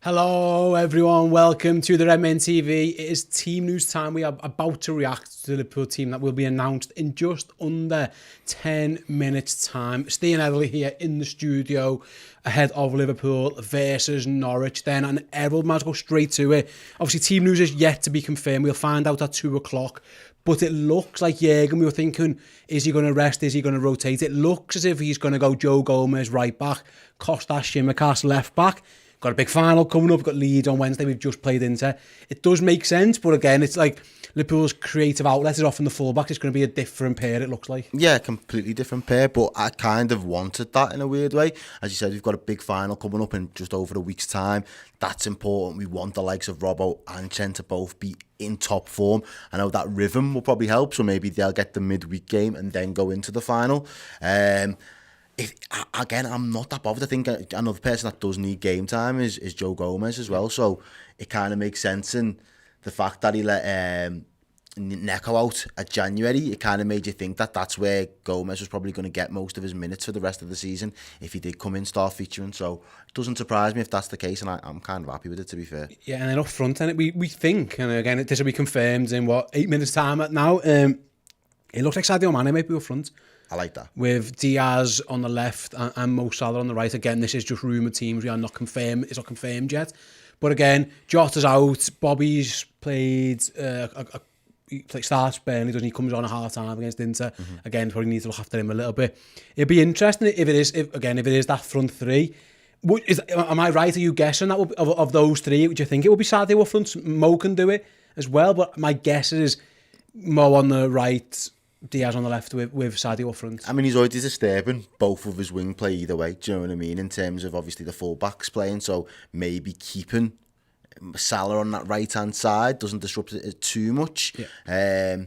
Hello everyone, welcome to the Redmen TV. It is team news time. We are about to react to the Liverpool team that will be announced in just under 10 minutes time. Ste and Errol here in the studio ahead of Liverpool versus Norwich. Then and Errol might go straight to it. Obviously team news is yet to be confirmed. We'll find out at 2 o'clock. But it looks like Jürgen, we were thinking, is he going to rest? Is he going to rotate? It looks as if he's going to go Joe Gomez right back, Kostas Tsimikas left back. Got a big final coming up. We've got Leeds on Wednesday. We've just played Inter. It does make sense, but again, it's like Liverpool's creative outlet is often the fullback. It's going to be a different pair, it looks like. Yeah, completely different pair, but I kind of wanted that in a weird way. As you said, we've got a big final coming up in just over a week's time. That's important. We want the likes of Robbo and Chen to both be in top form. I know that rhythm will probably help, so maybe they'll get the midweek game and then go into the final. Again, I'm not that bothered. I think another person that does need game time is Joe Gomez as well. So it kind of makes sense. And the fact that he let Neco out at January, it kind of made you think that that's where Gomez was probably going to get most of his minutes for the rest of the season if he did come in, start featuring. So it doesn't surprise me if that's the case, and I'm kind of happy with it, to be fair. Yeah, and then up front, and we think, and again, this will be confirmed in 8 minutes time now. It looks like Sadio Mane might be up front. I like that. With Diaz on the left and Mo Salah on the right. Again, this is just rumoured teams. We are not confirmed. It's not confirmed yet. But again, Jota's out. Bobby's played. He starts Burnley, doesn't he? Comes on at half time against Inter. Again, probably need to look after him a little bit. It'd be interesting if it is. If it is that front three. Am I right? Are you guessing that of those three? Would you think it would be Sadio up front? Mo can do it as well, but my guess is Mo on the right, Diaz on the left with Sadio up front. I mean, he's already disturbing both of his wing play either way, do you know what I mean? In terms of obviously the full-backs playing, so maybe keeping Salah on that right-hand side doesn't disrupt it too much. Yeah.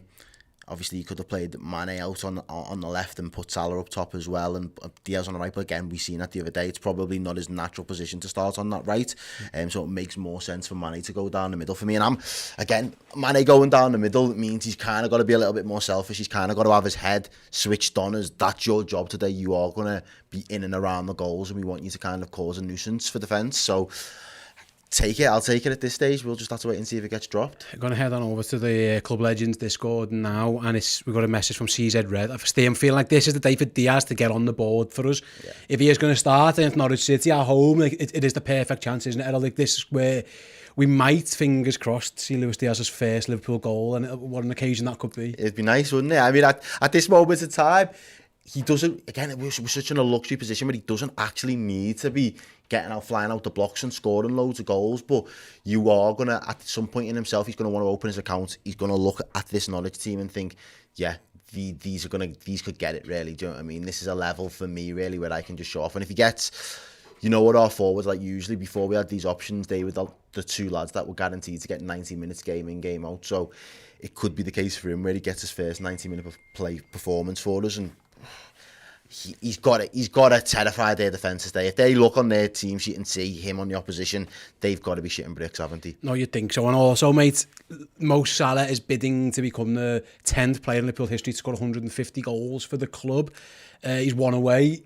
Obviously, you could have played Mane out on the left and put Salah up top as well, and Diaz on the right. But again, we seen that the other day. It's probably not his natural position to start on that right, so it makes more sense for Mane to go down the middle for me. And Mane going down the middle means he's kind of got to be a little bit more selfish. He's kind of got to have his head switched on as that's your job today. You are going to be in and around the goals, and we want you to kind of cause a nuisance for defence. So I'll take it at this stage. We'll just have to wait and see if it gets dropped. I'm going to head on over to the Club Legends Discord now, and we've got a message from CZ Red. I'm feeling like this is the day for Diaz to get on the board for us. Yeah. If he is going to start against Norwich City at home, it is the perfect chance, isn't it? Like, this is where we might, fingers crossed, see Luis Diaz's first Liverpool goal, and what an occasion that could be. It'd be nice, wouldn't it? I mean, at this moment in time, he doesn't, again, we're such in a luxury position, but he doesn't actually need to be flying out the blocks and scoring loads of goals. But you are going to, at some point in himself, he's going to want to open his account. He's going to look at this Norwich team and think, yeah, these could get it, really. Do you know what I mean? This is a level for me, really, where I can just show off. And if he gets, you know what our forwards, like usually before we had these options, they were the two lads that were guaranteed to get 90 minutes game in, game out. So it could be the case for him where he gets his first 90-minute play performance for us, and he's got to terrify their defences there. If they look on their team sheet and see him on the opposition, they've got to be shitting bricks, haven't they? No, you'd think so. And also, mate, Mo Salah is bidding to become the 10th player in Liverpool history to score 150 goals for the club. He's one away.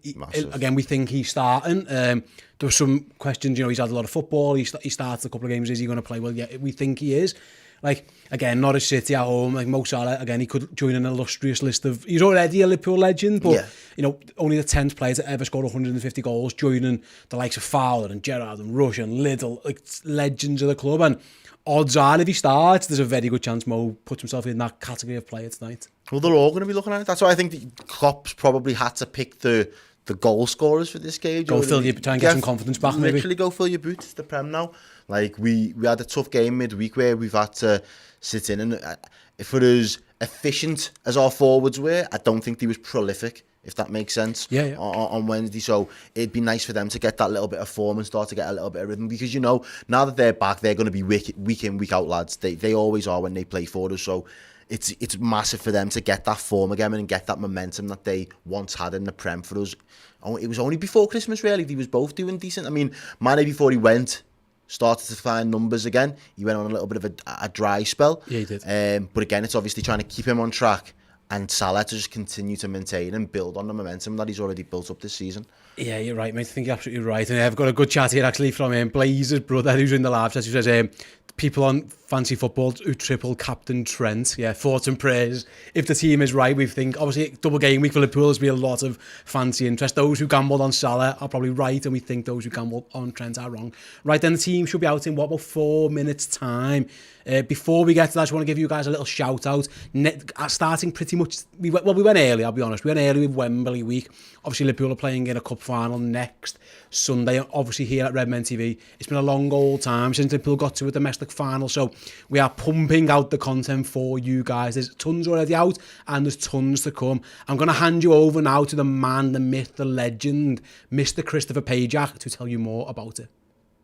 Again, we think he's starting. There were some questions, he's had a lot of football. He starts a couple of games. Is he going to play? Well, yeah, we think he is. Like, again, Norwich City at home, like Mo Salah, again, he could join an illustrious list of... He's already a Liverpool legend, but, only the 10th player to ever score 150 goals, joining the likes of Fowler and Gerrard and Rush and Liddell, like legends of the club. And odds are, if he starts, there's a very good chance Mo puts himself in that category of player tonight. Well, they're all going to be looking at it. That's why I think Klopp's probably had to pick the goal scorers for this game. Try and get some confidence back, maybe. Literally go fill your boots. It's the Prem now. Like, we had a tough game midweek where we've had to sit in, and if it was efficient as our forwards were, I don't think they was prolific, if that makes sense, on Wednesday. So it'd be nice for them to get that little bit of form and start to get a little bit of rhythm, because, now that they're back, they're going to be week in, week out lads. They always are when they play for us. So it's massive for them to get that form again and get that momentum that they once had in the Prem for us. It was only before Christmas, really. They was both doing decent. I mean, Mane, before he went, started to find numbers again. He went on a little bit of a dry spell. Yeah, he did. But again, it's obviously trying to keep him on track, and Salah to just continue to maintain and build on the momentum that he's already built up this season. Yeah, you're right, mate. I think you're absolutely right. And I've got a good chat here actually from Blazer's brother who's in the live chat. He says, people on fancy football who triple captain Trent. Yeah, thoughts and prayers. If the team is right, we think, obviously, double game week for Liverpool, there's been a lot of fancy interest. Those who gambled on Salah are probably right, and we think those who gambled on Trent are wrong. Right, then the team should be out in, about 4 minutes' time. Before we get to that, I just want to give you guys a little shout out. Starting pretty much, we went early, I'll be honest. We went early with Wembley week. Obviously, Liverpool are playing in a cup final next Sunday. Obviously, here at Redmen TV, it's been a long old time since Liverpool got to a domestic final. So we are pumping out the content for you guys. There's tons already out, and there's tons to come. I'm going to hand you over now to the man, the myth, the legend, Mr. Christopher Pajak, to tell you more about it.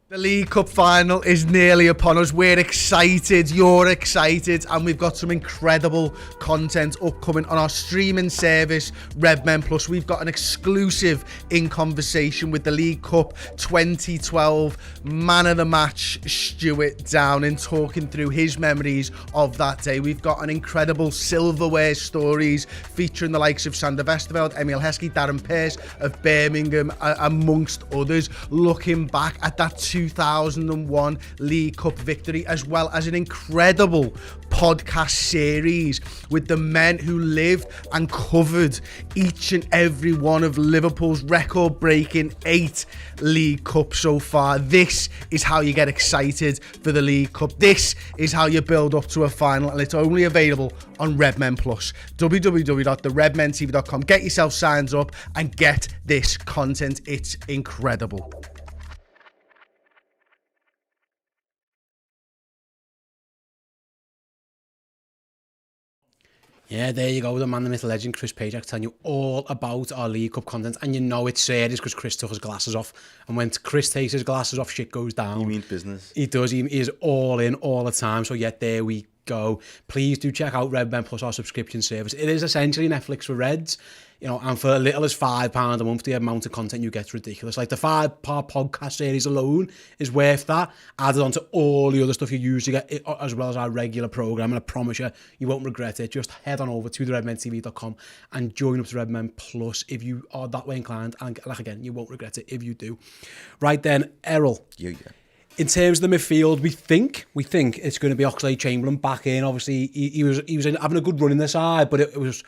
The League Cup final is nearly upon us. We're excited, you're excited, and we've got some incredible content upcoming on our streaming service, Redmen Plus. We've got an exclusive in conversation with the League Cup 2012 man of the match, Stuart Downing, talking through his memories of that day. We've got an incredible silverware stories featuring the likes of Sander Westerveld, Emil Heskey, Darren Pearce of Birmingham, amongst others, looking back at that 2001 League Cup victory, as well as an incredible podcast series with the men who lived and covered each and every one of Liverpool's record-breaking 8 League Cups so far. This is how you get excited for the League Cup. This is how you build up to a final, and it's only available on Redmen Plus. www.theredmentv.com. Get yourself signed up and get this content. It's incredible. Yeah, there you go, the man, the myth, legend, Chris Pajak, telling you all about our League Cup content. And you know it's serious because Chris took his glasses off. And when Chris takes his glasses off, shit goes down. He means business. He does. He is all in all the time. So yeah, there we go. Please do check out Redmen Plus, our subscription service. It is essentially Netflix for Reds. You know, and for as little as £5 a month, the amount of content you get is ridiculous. Like the 5-part podcast series alone is worth that. Added on to all the other stuff you usually get, as well as our regular programme. And I promise you, you won't regret it. Just head on over to theredmentv.com and join up to Redmen Plus if you are that way inclined. And like again, you won't regret it if you do. Right then, Errol. Yeah. In terms of the midfield, we think it's going to be Oxlade-Chamberlain back in. Obviously, he was having a good run in the side, but it was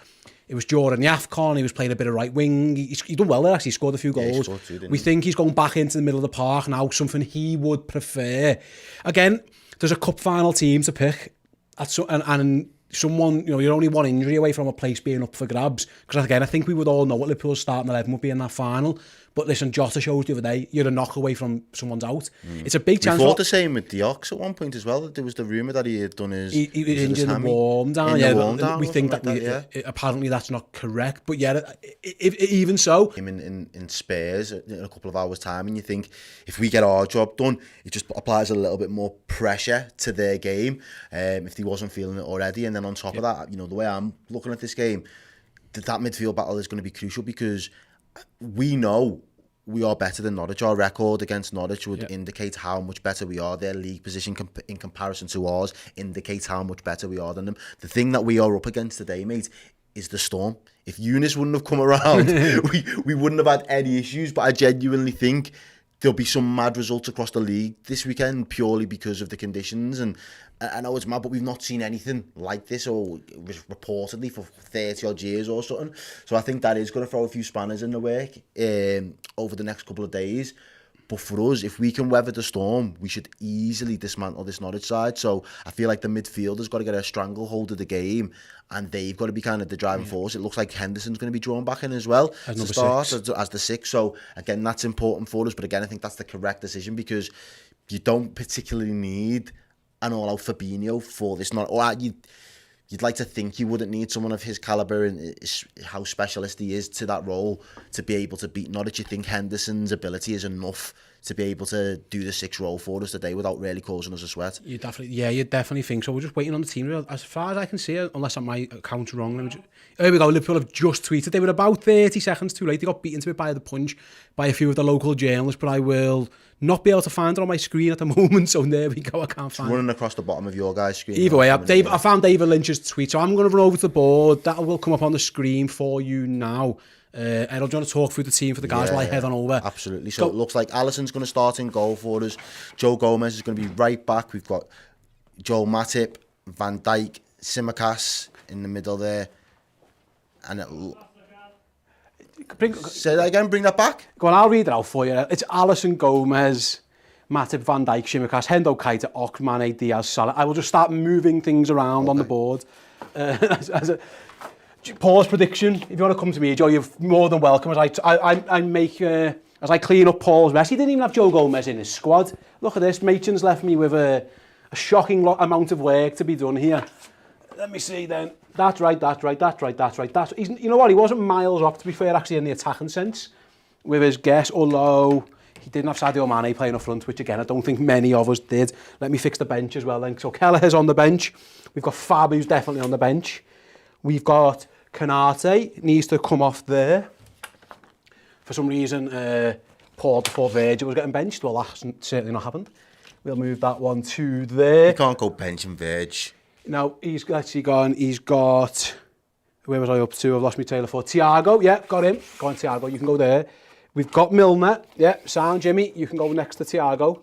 Jordan the AFCON. He was playing a bit of right wing. He's done well there, actually. He scored a few goals. He scored 2, we think he's going back into the middle of the park now, something he would prefer. Again, there's a cup final team to pick. And someone, you know, you're only one injury away from a place being up for grabs. Because again, I think we would all know what Liverpool's starting 11 would be in that final. But listen, Jota showed the other day, you're a knock away from someone's out. It's a big chance. We thought the same with Diox at one point as well. There was the rumour that he had done his... He was injured in the warm down. We think that apparently that's not correct. But yeah, even so... Him in Spurs in a couple of hours' time, and you think, if we get our job done, it just applies a little bit more pressure to their game, if he wasn't feeling it already. And then on top of that, you know, the way I'm looking at this game, that midfield battle is going to be crucial because we know we are better than Norwich. Our record against Norwich would indicate how much better we are. Their league position in comparison to ours indicates how much better we are than them. The thing that we are up against today, mate, is the storm. If Eunice wouldn't have come around, we wouldn't have had any issues. But I genuinely think there'll be some mad results across the league this weekend purely because of the conditions. And I know it's mad, but we've not seen anything like this, or reportedly for 30 odd years or something. So I think that is going to throw a few spanners in the work over the next couple of days. But for us, if we can weather the storm, we should easily dismantle this Norwich side. So I feel like the midfield has got to get a stranglehold of the game, and they've got to be kind of the driving force. It looks like Henderson's going to be drawn back in as well to start as the 6. So again, that's important for us. But again, I think that's the correct decision because you don't particularly need an all-out Fabinho for this. You'd like to think you wouldn't need someone of his calibre and how specialist he is to that role to be able to beat Norwich. You think Henderson's ability is enough to be able to do the 6 role for us today without really causing us a sweat? You definitely think so. We're just waiting on the team. As far as I can see, unless my account's wrong. Here we go. Liverpool have just tweeted. They were about 30 seconds too late. They got beaten to it by the punch by a few of the local journalists, but I will not be able to find it on my screen at the moment. So there we go. I can't find it. Running across the bottom of your guy's screen. Either way, I found David Lynch's tweet, so I'm going to run over to the board. That will come up on the screen for you now. Errol, do you want to talk through the team for the guys while I head on over? Absolutely. So it looks like Alisson's going to start in goal for us. Joe Gomez is going to be right back. We've got Joel Matip, Van Dijk, Tsimikas in the middle there. And say that again, bring that back. Go on, I'll read it out for you. It's Alisson, Gomez, Matip, Van Dijk, Tsimikas, Hendo, Keita, Ock, Mane, Diaz, Salah. I will just start moving things around on the board. Paul's prediction, if you want to come to me, Joe, you're more than welcome. As I clean up Paul's mess. He didn't even have Joe Gomez in his squad. Look at this, Machin's left me with a shocking amount of work to be done here. Let me see then. That's right. You know what, he wasn't miles off, to be fair, actually, in the attacking sense with his guess, although he didn't have Sadio Mane playing up front, which again, I don't think many of us did. Let me fix the bench as well then. So Kelleher's on the bench. We've got Fab, who's definitely on the bench. We've got Konate, needs to come off there. For some reason, Paul before Virgil was getting benched. Well, that's certainly not happened. We'll move that one to there. You can't go bench and Virg. No, he's actually gone. He's got... Where was I up to? I've lost my tail of thought. Thiago, yeah, got him. Go on, Thiago, you can go there. We've got Milner. Yeah, sound, Jimmy. You can go next to Thiago.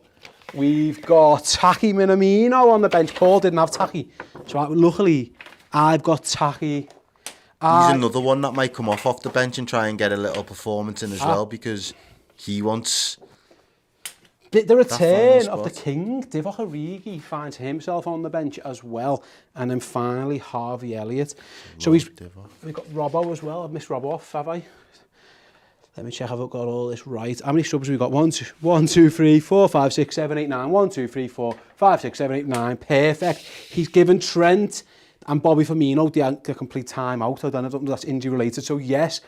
We've got Taki Minamino on the bench. Paul didn't have Taki. So luckily, I've got Taki. He's another one that might come off the bench and try and get a little performance in as well, because he wants... The return of the king, Divock Origi, finds himself on the bench as well. And then finally, Harvey Elliott. So we've got Robbo as well. I've missed Robbo off, have I? Let me check if I've got all this right. How many subs have we got? 1, 2, 3, 4, 5, 6, 7, 8, 9. 1, 2, 3, 4, 5, 6, 7, 8, 9. Perfect. He's given Trent and Bobby Firmino the complete time out. I don't know if that's injury related. So yes.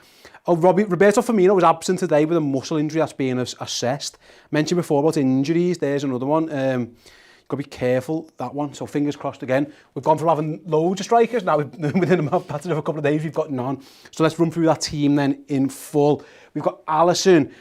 Oh, Roberto Firmino was absent today with a muscle injury that's being assessed. Mentioned before about injuries. There's another one. Got to be careful, that one. So fingers crossed again. We've gone from having loads of strikers. Now, within a pattern of a couple of days, we've got none. So let's run through that team then in full. We've got Alisson.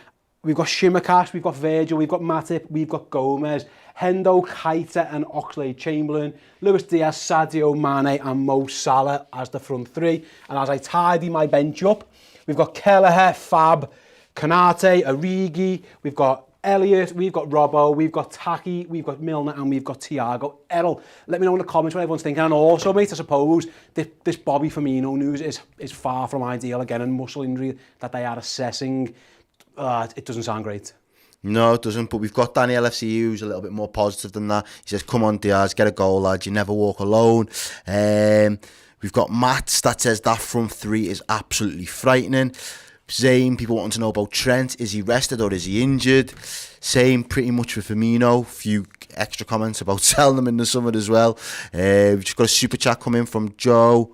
We've got Tsimikas. We've got Virgil. We've got Matip. We've got Gomez. Hendo, Keita and Oxlade-Chamberlain. Luis Diaz, Sadio Mane and Mo Salah as the front three. And as I tidy my bench up, we've got Kelleher, Fab, Konate, Origi, we've got Elliott, we've got Robbo, we've got Taki, we've got Milner, and we've got Thiago. Errol, let me know in the comments what everyone's thinking. And also, mate, I suppose this Bobby Firmino news is far from ideal again, and muscle injury that they are assessing, it doesn't sound great. No, it doesn't, but we've got Daniel FC who's a little bit more positive than that. He says, come on, Diaz, get a goal, lad, you never walk alone. We've got Matt that says that front three is absolutely frightening. Same, people wanting to know about Trent. Is he rested or is he injured? Same pretty much with Firmino. Few extra comments about selling them in the summer as well. We've just got a super chat come in from Joe.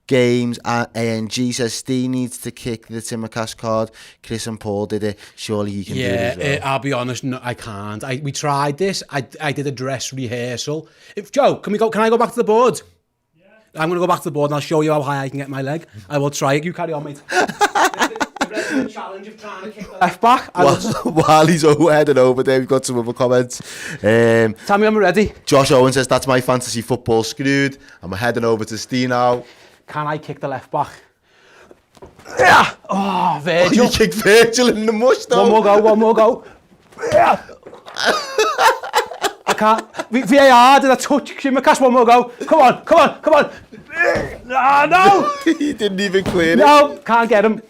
Games at ANG says Steve needs to kick the Tsimikas card. Chris and Paul did it. Surely he can do it as well. I'll be honest, no, I can't. We tried this. I did a dress rehearsal. Joe, can I go back to the board? Yeah. I'm going to go back to the board and I'll show you how high I can get my leg. I will try it. You carry on, mate. The Redmen challenge of trying to kick the left back. While he's heading over there, we've got some other comments. Tell me I'm ready. Josh Owen says, that's my fantasy football screwed. I'm heading over to Steve now. Can I kick the left back? Yeah. Oh, Virgil. You kicked Virgil in the mush, though. One more go. Yeah. I can't. VAR, did I touch Tsimikas? One more go. Come on. No. He didn't even clear it. No, can't get him.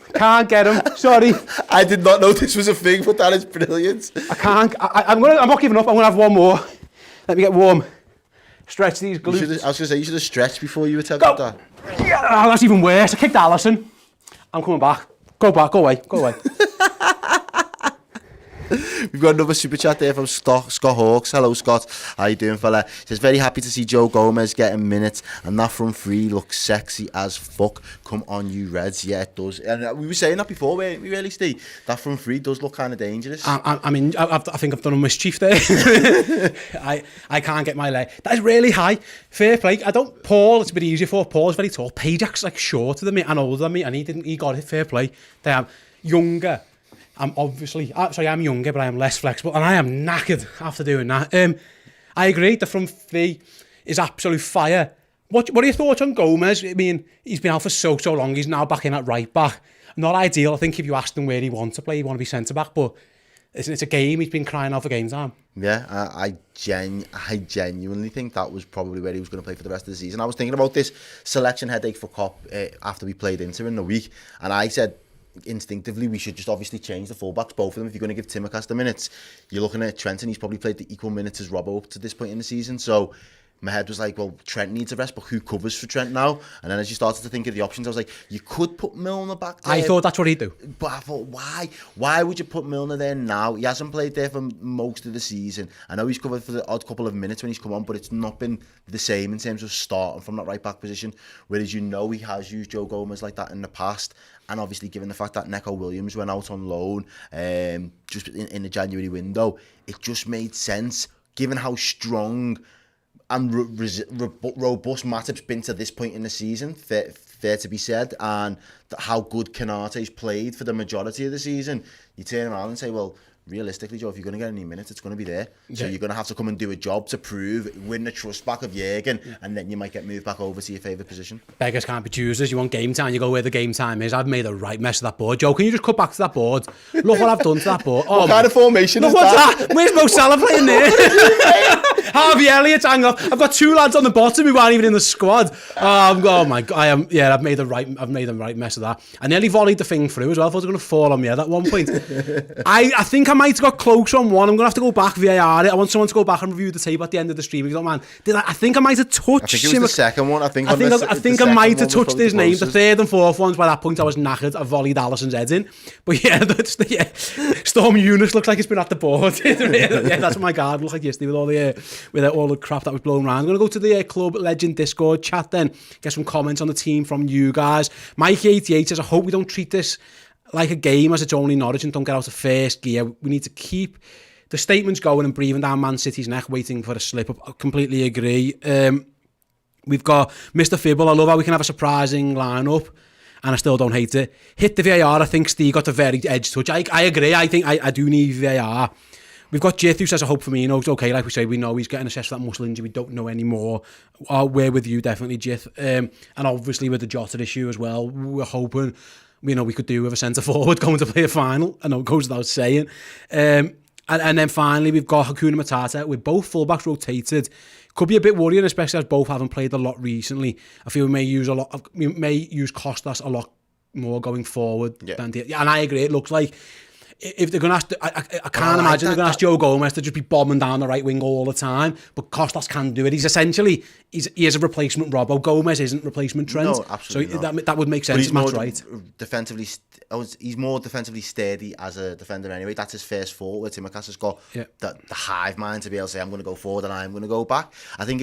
Sorry. I did not know this was a thing, but that is brilliant. I can't. I'm not giving up. I'm going to have one more. Let me get warm. Stretch these glutes. I was going to say, you should have stretched before you attempted that. Yeah, that's even worse. I kicked Alisson. I'm coming back. Go away. We've got another super chat there from Scott Hawks. Hello, Scott. How you doing, fella? He says, very happy to see Joe Gomez getting minutes, and that front three looks sexy as fuck. Come on, you Reds. Yeah, it does. And we were saying that before, weren't we, really, Steve? That front three does look kind of dangerous. I think I've done a mischief there. I can't get my leg. That is really high. Fair play. Paul, it's a bit easier for Paul's very tall. Pajak's like shorter than me and older than me, and he got it. Fair play. They are younger. I'm younger, but I am less flexible, and I am knackered after doing that. I agree, the front three is absolute fire, What are your thoughts on Gomez? I mean, he's been out for so long. He's now back in at right back. Not ideal. I think if you asked him where he wants to play, he want to be centre back. But it's a game. He's been crying out for game time. Yeah, I genuinely think that was probably where he was going to play for the rest of the season. I was thinking about this selection headache for Kop after we played Inter in the week, and I said instinctively we should just obviously change the fullbacks, both of them. If you're going to give Tsimikas the minutes, you're looking at Trent, and he's probably played the equal minutes as Robbo up to this point in the season. So my head was like, well, Trent needs a rest, but who covers for Trent now? And then as you started to think of the options, I was like, you could put Milner back there. I thought that's what he'd do. But I thought, why? Why would you put Milner there now? He hasn't played there for most of the season. I know he's covered for the odd couple of minutes when he's come on, but it's not been the same in terms of starting from that right back position. Whereas he has used Joe Gomez like that in the past. And obviously, given the fact that Neco Williams went out on loan just in the January window, it just made sense, given how strong and robust Matip's been to this point in the season, fair to be said, and how good Konate's played for the majority of the season. You turn around and say, well, realistically, Joe, if you're going to get any minutes, it's going to be there. So you're going to have to come and do a job to prove, win the trust back of Jürgen, and then you might get moved back over to your favourite position. Beggars can't be choosers. You want game time, you go where the game time is. I've made a right mess of that board. Joe, can you just cut back to that board? Look what I've done to that board. Oh, what kind of formation is that? Where's Mo Salah playing there? Harvey Elliott, hang on. I've got two lads on the bottom who aren't even in the squad. Oh my God, I've made the right mess of that. I nearly volleyed the thing through as well. I thought it was going to fall on me at that one point. I think I might have got close on one. I'm going to have to go back VAR it. I want someone to go back and review the tape at the end of the stream. Because, man, I think I might have touched I think it was the second one. I think I might have touched his name. The third and fourth ones, by that point, I was knackered. I volleyed Alisson's head in. But yeah, Storm Eunice looks like it's been at the board. Yeah, that's what my guard looked like yesterday with all the crap that was blown around. I'm going to go to the Club Legend Discord chat then, get some comments on the team from you guys. Mike88 says, I hope we don't treat this like a game as it's only Norwich and don't get out of first gear. We need to keep the statements going and breathing down Man City's neck, waiting for a slip up. I completely agree. We've got Mr. Fibble. I love how we can have a surprising lineup, and I still don't hate it. Hit the VAR. I think Steve got a very edge touch. I agree. I think I do need VAR. We've got Jith who says, I hope Firmino's okay. Like we say, we know he's getting assessed for that muscle injury. We don't know anymore. We're with you, definitely, Jith. And obviously with the Jota issue as well, we're hoping, we could do with a centre-forward going to play a final. I know it goes without saying. And then finally, we've got Hakuna Matata with both fullbacks rotated. Could be a bit worrying, especially as both haven't played a lot recently. I feel we may use Kostas a lot more going forward. Yeah. And I agree. It looks like if they're going to ask, I can't imagine they're going to ask Joe Gomez to just be bombing down the right wing all the time, but Kostas can do it. He is a replacement Robbo. Gomez isn't replacement Trent. No, absolutely so that would make sense. That's right. He's more defensively steady as a defender anyway. That's his first fault, where Tsimikas has got the hive mind to be able to say, I'm going to go forward and I'm going to go back. I think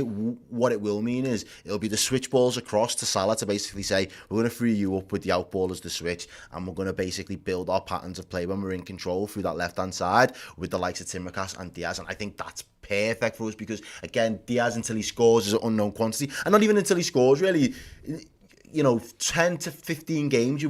what it will mean is it'll be the switch balls across to Salah to basically say, we're going to free you up with the out ball as the switch, and we're going to basically build our patterns of play when we're in control through that left-hand side with the likes of Tsimikas and Diaz. And I think that's perfect for us because, again, Diaz, until he scores, is an unknown quantity. And not even until he scores, really. 10 to 15 games,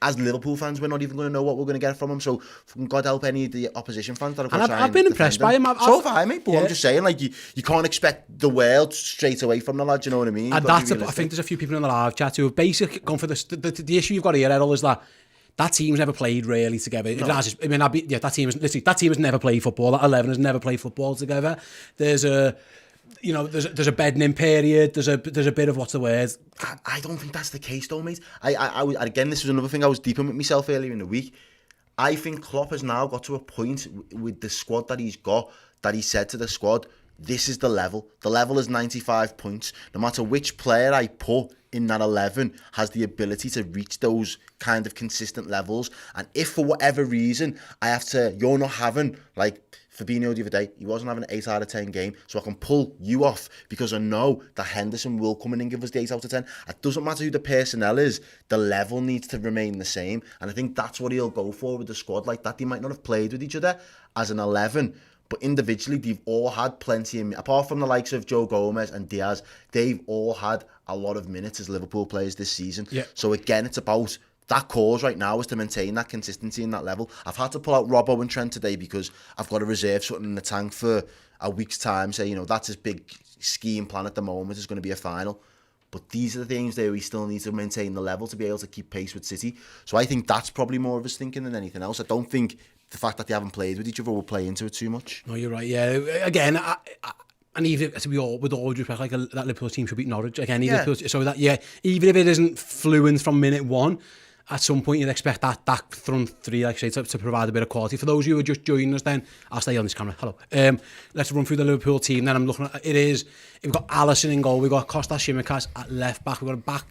as Liverpool fans, we're not even going to know what we're going to get from him. So God help any of the opposition fans that have got to try and I've been impressed by him. So have I, mate. But I'm just saying, like, you can't expect the world straight away from the lad. You know what I mean? And I think there's a few people in the live chat who have basically gone for the issue you've got here, Errol, is that team's never played really together. No. That team has never played football. That 11 has never played football together. There's a bedding in period. There's a bit of what's the word. I don't think that's the case though, mate. Again, this was another thing I was deep in with myself earlier in the week. I think Klopp has now got to a point with the squad that he's got that he said to the squad, this is the level. The level is 95 points. No matter which player I put in that 11 has the ability to reach those kind of consistent levels. And if for whatever reason you're not having, like Fabinho the other day, he wasn't having an 8 out of 10 game, so I can pull you off because I know that Henderson will come in and give us the 8 out of 10. It doesn't matter who the personnel is, the level needs to remain the same. And I think that's what he'll go for with the squad like that. They might not have played with each other as an 11, but individually, they've all had plenty of, apart from the likes of Joe Gomez and Diaz, they've all had a lot of minutes as Liverpool players this season. Yeah. So again, it's about that cause right now is to maintain that consistency in that level. I've had to pull out Robbo and Trent today because I've got to reserve something in the tank for a week's time. Say, that's his big scheme plan at the moment is going to be a final. but these are the things where we still need to maintain the level to be able to keep pace with City. So I think that's probably more of his thinking than anything else. I don't think the fact that they haven't played with each other will play into it too much. No, you're right. Yeah, again, and even to be all with all due respect, like that Liverpool team should beat Norwich again. So that even if it isn't fluent from minute one, at some point you'd expect that front three, like I say, to provide a bit of quality. For those of you who are just joining us, then I'll stay on this camera. Hello. Let's run through the Liverpool team. Then I'm looking at we've got Alisson in goal, we've got Kostas Tsimikas at left back, we've got a back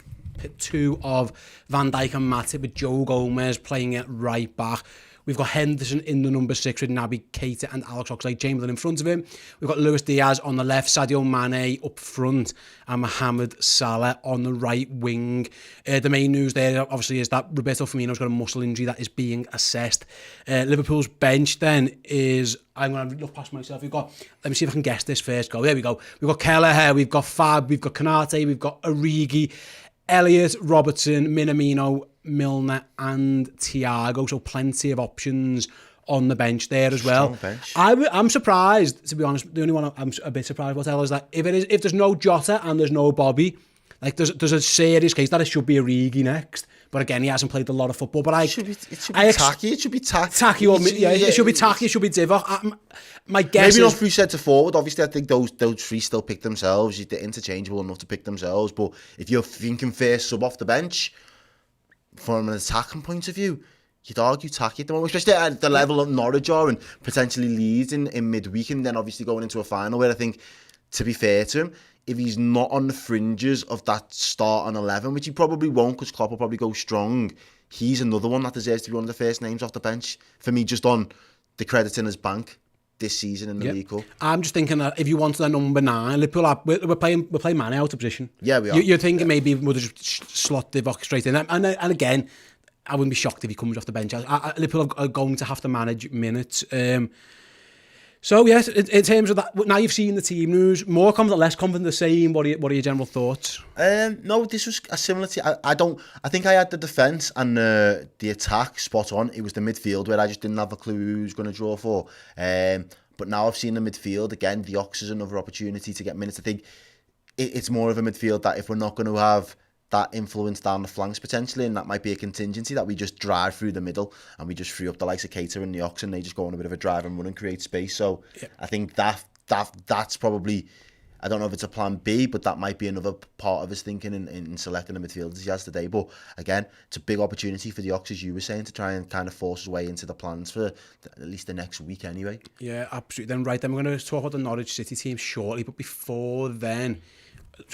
two of Van Dijk and Matip with Joe Gomez playing at right back. We've got Henderson in the number 6 with Naby Keita and Alex Oxlade-Chamberlain in front of him. We've got Luis Diaz on the left, Sadio Mane up front, and Mohamed Salah on the right wing. The main news there, obviously, is that Roberto Firmino's got a muscle injury that is being assessed. Liverpool's bench then is... I'm going to look past myself. Let me see if I can guess this first goal. There we go. We've got Kelleher, we've got Fab, we've got Konate, we've got Origi, Elliott, Robertson, Minamino, Milner and Thiago, so plenty of options on the bench there as well. Bench. I'm surprised, to be honest. The only one I'm a bit surprised about is that if there's no Jota and there's no Bobby, like there's a serious case that it should be Origi next. But again, he hasn't played a lot of football. But it should be tacky. It should be tacky. Tacky, it should be tacky. It should be Divock. My guess maybe is... not through centre forward. Obviously, I think those three still pick themselves. They're interchangeable enough to pick themselves. But if you're thinking first sub off the bench, from an attacking point of view, you'd argue tacky at the moment, especially at the level of Norwich are and potentially Leeds in midweek, and then obviously going into a final where I think, to be fair to him, if he's not on the fringes of that start on 11, which he probably won't because Klopp will probably go strong, he's another one that deserves to be one of the first names off the bench for me, just on the credits in his bank this season in the League Cup. I'm just thinking that if you wanted a number 9, Liverpool we're playing Mane out of position. Yeah, we are. You're thinking maybe we'll just slot Divock straight in, and again, I wouldn't be shocked if he comes off the bench. Liverpool are going to have to manage minutes. So yes, in terms of that, now you've seen the team news. More confident, less confident, the same. What are your general thoughts? No, this was a similar to. I think I had the defence and the attack spot on. It was the midfield where I just didn't have a clue who was going to draw for. But now I've seen the midfield again. The Ox is another opportunity to get minutes. I think it's more of a midfield that if we're not going to have that influence down the flanks potentially, and that might be a contingency that we just drive through the middle and we just free up the likes of Keita and the Ox and they just go on a bit of a drive and run and create space. So I think that's probably, I don't know if it's a plan B, but that might be another part of his thinking in selecting the midfielders he has today. But again, it's a big opportunity for the Ox, as you were saying, to try and kind of force his way into the plans for at least the next week anyway. Yeah, absolutely. Then we're going to talk about the Norwich City team shortly, but before then,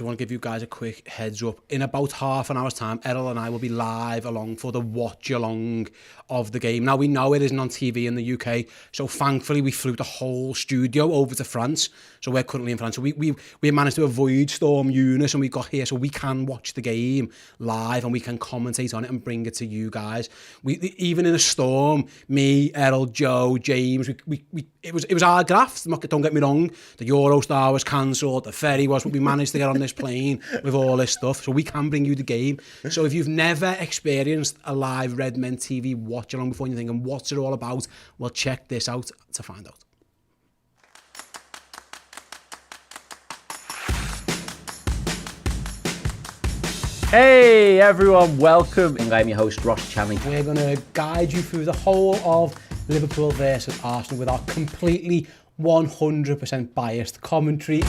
I want to give you guys a quick heads up. In about half an hour's time, Errol and I will be live along for the Watchalong of the game. Now, we know it isn't on TV in the UK, so thankfully we flew the whole studio over to France. So we're currently in France. So we managed to avoid Storm Eunice and we got here so we can watch the game live and we can commentate on it and bring it to you guys. Even in a storm, me, Errol, Joe, James, it was our graft. Don't get me wrong. The Eurostar was cancelled, the ferry was, but we managed to get on this plane with all this stuff, so we can bring you the game. So if you've never experienced a live Redmen TV watch along before and you're thinking, what's it all about? Well, check this out to find out. Hey everyone, welcome. I'm your host Ross Chanley. We're going to guide you through the whole of Liverpool versus Arsenal with our completely 100% biased commentary.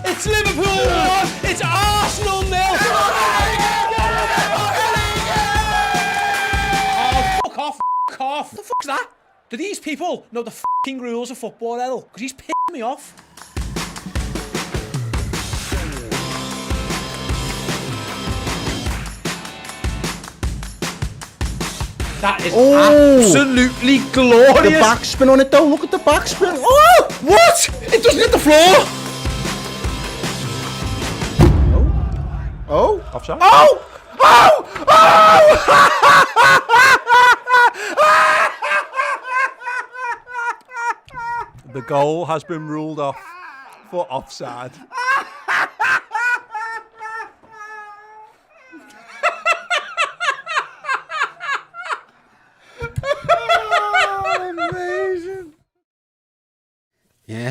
It's Liverpool 1, it's Arsenal 0. Oh, fuck off. What the fuck's that? Do these people know the fucking rules of football, Errol? Because he's pissing me off. That is absolutely glorious. The backspin on it though, look at the backspin. Oh, what? It doesn't hit the floor. Oh! Offside? Oh! Oh! Oh! The goal has been ruled off for offside.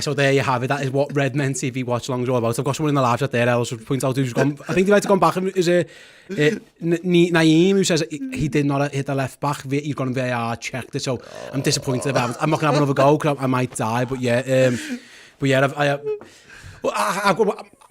so there you have it. That is what Redmen TV Watchalong is all about. I've got someone in the live chat there, I'll also point out who's gone. I think they might have gone back. Is it Naeem who says he did not hit the left back. He's gone VAR, checked it. So I'm disappointed about it. I'm not going to have another go because I might die. But yeah,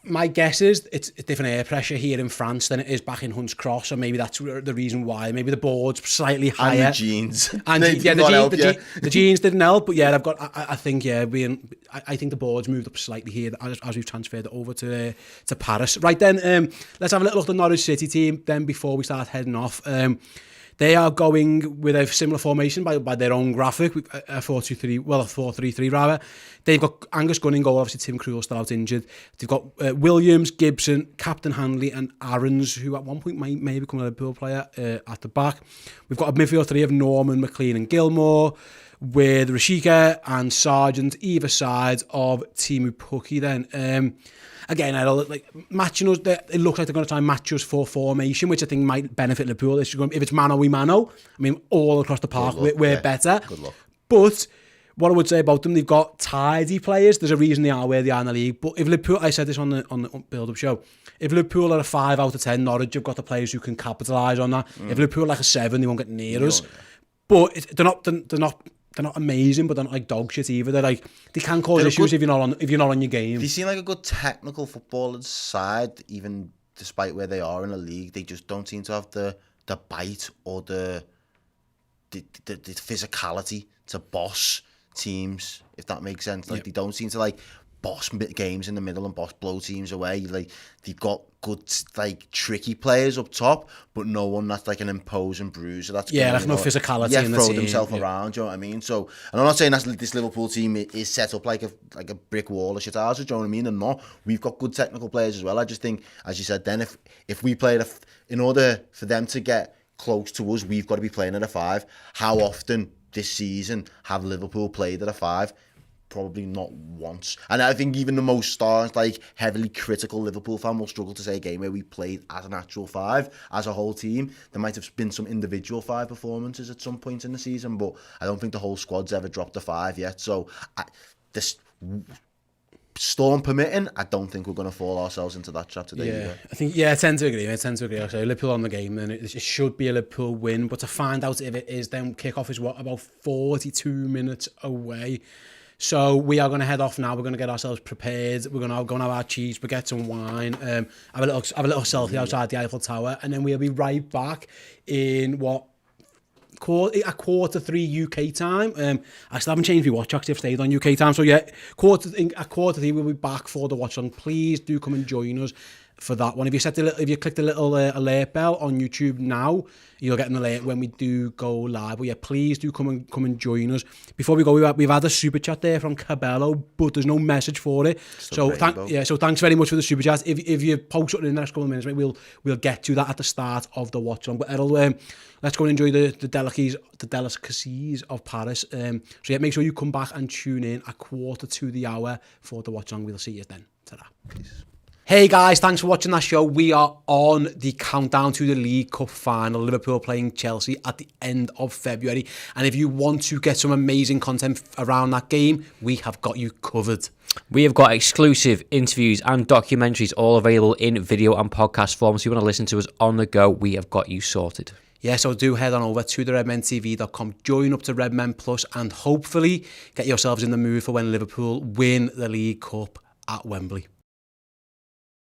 my guess is it's different air pressure here in France than it is back in Hunts Cross, so maybe that's the reason why. Maybe the board's slightly higher. And the genes. And the genes didn't help, but yeah, I think the board's moved up slightly here as we've transferred it over to Paris. Right then, let's have a little look at the Norwich City team then before we start heading off. They are going with a similar formation by their own graphic, a 4-3-3 rather. They've got Angus Gunn in goal, obviously Tim Krul still out injured. They've got Williams, Gibson, Captain Handley and Aarons, who at one point may become a Liverpool player at the back. We've got a midfield three of Norman, McLean and Gilmore, with Rashika and Sargent either side of Timu Pukki then. Again, matching us, it looks like they're going to try and match us for formation, which I think might benefit Liverpool. If it's mano we mano, I mean, all across the park, we're better. Good luck. But what I would say about them, they've got tidy players. There's a reason they are where they are in the league. But if Liverpool, I said this on the build-up show, if Liverpool are a 5 out of 10, Norwich have got the players who can capitalise on that. If Liverpool are like a 7, they won't get near us. But they're not amazing, but they're not like dog shit either. They can cause issues if you're not on your game. They seem like a good technical footballer's side, even despite where they are in the league. They just don't seem to have the bite or the physicality to boss teams, if that makes sense. They don't seem to boss games in the middle and boss blow teams away. They've got good tricky players up top, but no one that's an imposing bruiser. That's no physicality in the throw team. themselves around. You know what I mean? So, and I'm not saying this Liverpool team is set up like a brick wall of shit houses. Do you know what I mean? And not. We've got good technical players as well. I just think, as you said, then if we played in order for them to get close to us, we've got to be playing at a 5. How often this season have Liverpool played at a 5? Probably not once. And I think even the most heavily critical Liverpool fan will struggle to say a game where we played as an actual 5, as a whole team. There might have been some individual 5 performances at some point in the season, but I don't think the whole squad's ever dropped a 5 yet. So this storm permitting, I don't think we're going to fall ourselves into that trap today. Yeah, either. I tend to agree. So Liverpool on the game, then it should be a Liverpool win. But to find out if it is, then kick-off is about 42 minutes away. So we are going to head off now. We're going to get ourselves prepared. We're going to go and have our cheese, baguettes and wine. Have a little selfie outside the Eiffel Tower, and then we'll be right back in a 3:45 UK time. I still haven't changed my watch. Actually, I've stayed on UK time. So yeah, 3:45 we'll be back for the watch on. Please do come and join us for that one. If you click the little alert bell on YouTube now, you'll get an alert when we do go live. But yeah, please do come and join us. Before we go, we've had a super chat there from Cabello, but there's no message for it. So thanks very much for the super chat. If you post something in the next couple of minutes, we'll get to that at the start of the watch on. But Errol, let's go and enjoy the delicacies of Paris. So yeah, make sure you come back and tune in at 1:45 for the watch on. We'll see you then. Ta-da. Peace. Hey guys, thanks for watching that show. We are on the countdown to the League Cup final. Liverpool playing Chelsea at the end of February. And if you want to get some amazing content around that game, we have got you covered. We have got exclusive interviews and documentaries all available in video and podcast form. So if you want to listen to us on the go, we have got you sorted. Yeah, so do head on over to theredmentv.com, join up to Redmen Plus, and hopefully get yourselves in the mood for when Liverpool win the League Cup at Wembley.